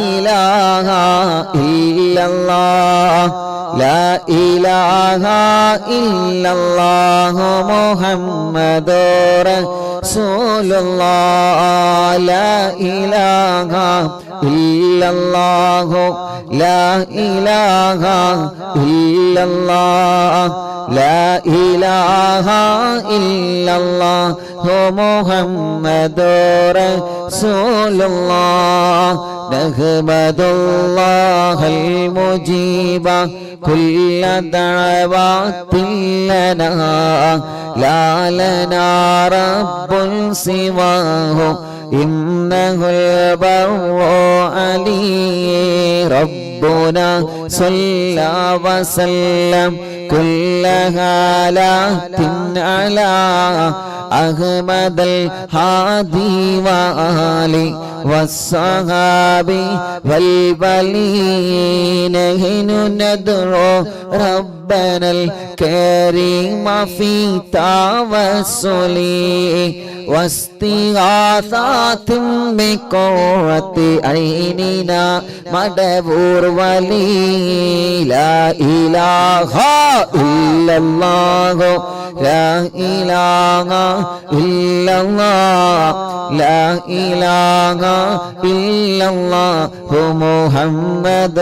ഇലാഹ ഇല്ലല്ലാഹ് ലാ ഇലാഹ ഇല്ലല്ലാഹു മുഹമ്മദുർ റസൂലുള്ളാഹ് ലാ ഇലാഹ ഇല്ലല്ലാഹു ലാ ഇലാഹ ഇല്ലല്ലാഹ് ലാ ഇലാഹ ഇല്ലല്ലാഹു മുഹമ്മദുർ റസൂലുള്ളാഹ് നഹ്മദുല്ലാഹൽ മുജീബ കുല്ല ദഅവാതിൻ ലനാ ലാ ലനാ റബ്ബുൻ സിവാഹു ഇന്നഹുൽ ബർറു അലീ ربنا صلى وسلم كل حالات على أحمد الهادي وآله والصحابي والبلين حين ندعو ربنا الكريم في توسلي واستغاثات بقرة عيننا مدبور ولي لا إله إلا الله لا إله إلا الله لا إله إلا الله محمد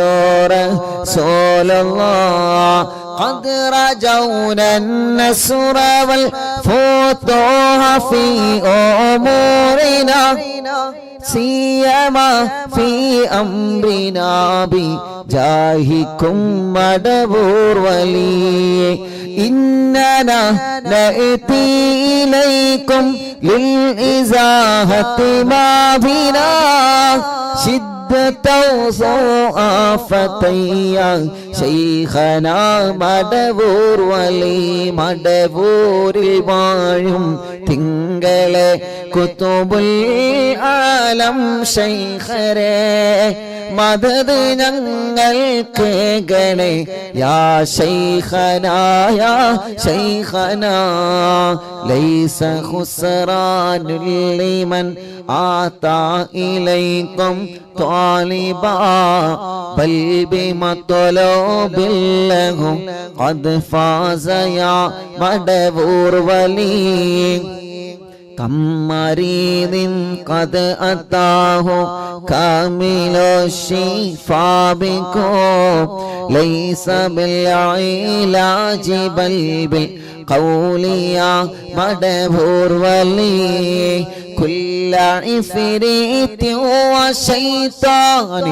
رسول الله قد رجونا النصر والفتوح في أمورنا سيما في أمرنا بجاهكم مدبور ولي إننا نأتي إليكم للإزاحة ما بنا شدة وصوافة شيخنا മടവൂർ വലി മടവൂരിൽ വാഴും തിങ്കളെ കുതുബുൽ ആലം ശൈഖരേ മദദ് ഞങ്ങൾക്ക് ഗണേ യാ ശൈഖനാ യാ ശൈഖനാ ലൈസ ഖുസ്റാനുൽ ലിമൻ ആതാ ഇലൈക്കും ത്വാലിബാ ബൽ ബിമത്ലൂബിൽ ലഹു ഖദ് ഫാസ യാ മടവൂർ വലി كم مريض قد أتاه كامل الشفاء بكم ليس بالعلاج بل بالقول يا مدبور ولي كل عفريت وشيطان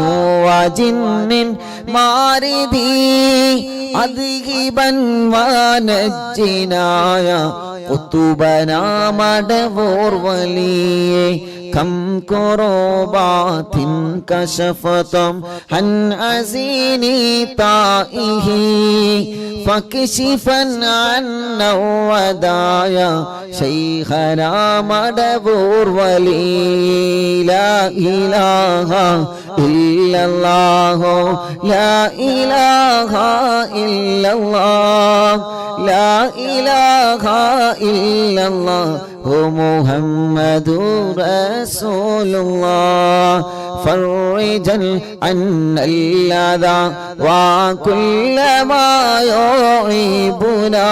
وجن ماردي أذهبا ونجنا يا قطبنا مدبور ولي كم كربات كشفتم عن أزيني طائه فكشفا عنا ودايا شيخنا مدبور ولي لا إله إلا الله لا إله إلا الله لا إله إلا الله محمد رسول الله فرجا عنا الأذى وكل ما يعيبنا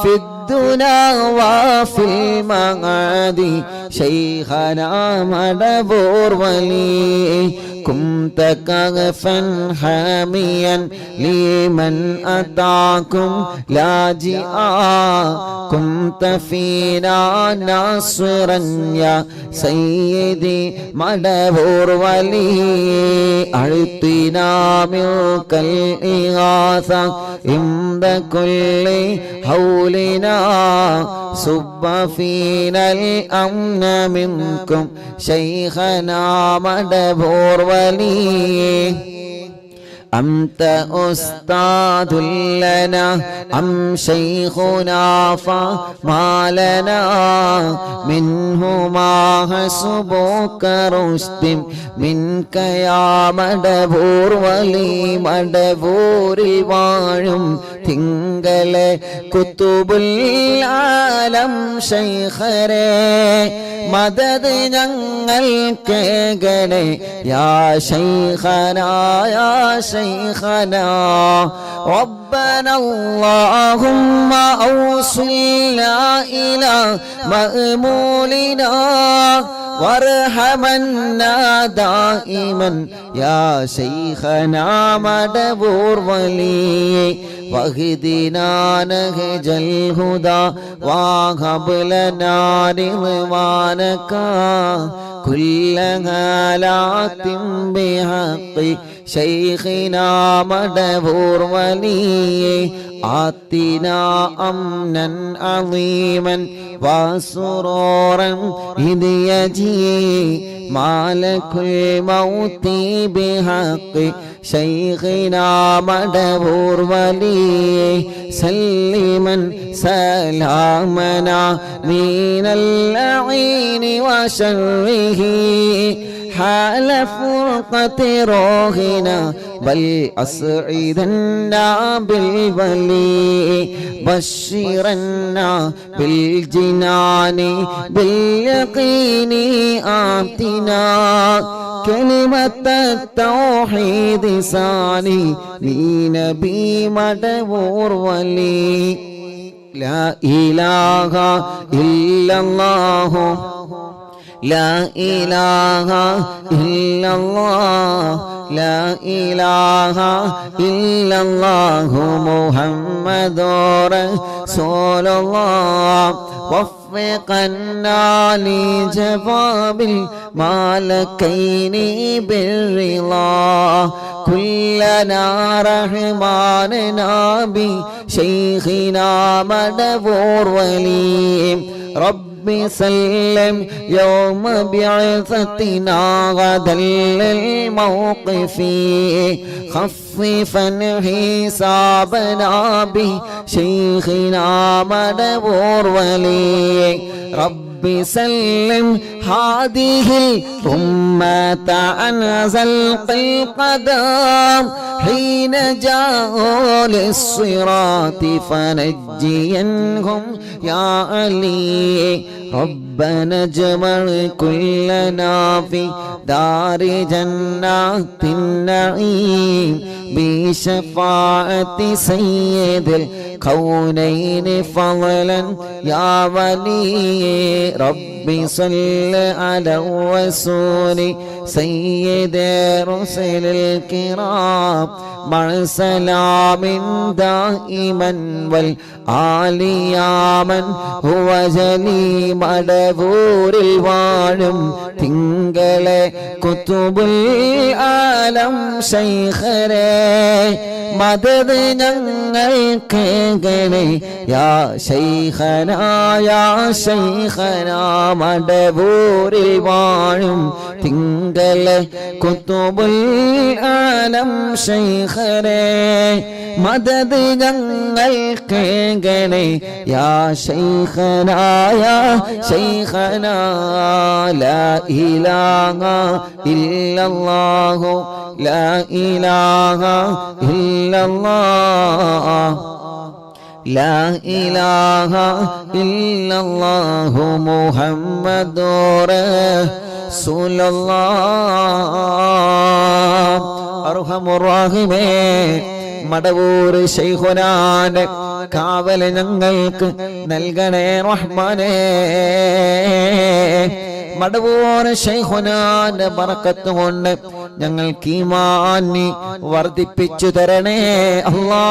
في الدنيا وفي المعاد شيخنا مدبور ولي كنت كغفا حاميا لمن أتاكم لاجئا كنت فينا ناصرا يا سيدي مدبور ولي أعطنا منك الإغاثة عند كل حولنا صب فينا الأمن منكم شيخنا مدبور ولي أنت أستاذ لنا أم شيخنا فما لنا منهما حسبك رشد منك يا مدبور ولي مدبور വാഴും തിങ്കളെ കുതുബുൽ ആലം ശൈഖരേ മദദ് ഞങ്ങൾക്ക് ഗണേ യാ ശൈഖനാ യാ شيخنا ربنا اللهم أوصلنا إلى مأمولنا وارحمنا دائما يا شيخنا مدبور ولي واهدنا نهج الهدى وهب لنا رضوانك كل هالات بحق شيخنا مدبور ولي آتنا أمنا عظيما وسرورا إذ يجي مالك الموت بحق شيخنا مدبور ولي سلما سلامنا من اللعين وشره حال فرقة روحنا بل أسعدنا بالولي بشرنا بالجنان باليقين آتنا كلمة التوحيد ثاني لنبي مدبور ولي لا إله إلا الله لا إله إلا الله لا إله إلا الله محمد رسول الله وفقنا لجواب الملكين بالرضا كلنا رحماننا بشيخنا مدبور وليم رب سلم يوم بعثتنا غدا للموقف خففا حسابنا بشيخنا مدبور ولي رب سلم هذه الأمة عن زلق القدم حين جاءوا للصراط فنجينهم يا علي ربنا اجمع كلنا في دار جنات النعيم بشفاعة سيد الكونين فضلا يا ولي ربي صل على الرسول سيد رسل الكرام مع سلام دائما والآل يا من هو جلي مدبور الوالم തിങ്കളെ കുതുബുൽ ആലം ശൈഖരേ മദദ് ഞങ്ങൾക്ക് ഗണേ യാ ശൈഖനാ യാ ശൈഖനാ മടബൂരിൽ വാഴും തിങ്കളെ കുതുബുൽ ആലം ശൈഖരേ മദദ് ഞങ്ങൾക്ക് ഗണേ യാ ശൈഖനാ യാ ശൈഖനാ ലാ ഇലാഹ ഇല്ലല്ലാഹു ലാ ഇലാഹ ഇല്ലല്ലാഹ് ലാ ഇലാഹ ഇല്ലല്ലാഹു മുഹമ്മദുർ റസൂലുള്ളാഹ് അർഹമുർ റഹീമേ മടവൂർ ശൈഖുനാന്റെ കാവല് ഞങ്ങൾക്ക് നൽകണേ റഹ്മാനേ മടവൂർ ശൈഖുനാന്റെ ബറക്കത്ത് കൊണ്ട് ഞങ്ങൾക്ക് ഈമാൻ വർദ്ധിപ്പിച്ചു തരണേ അല്ലാഹ്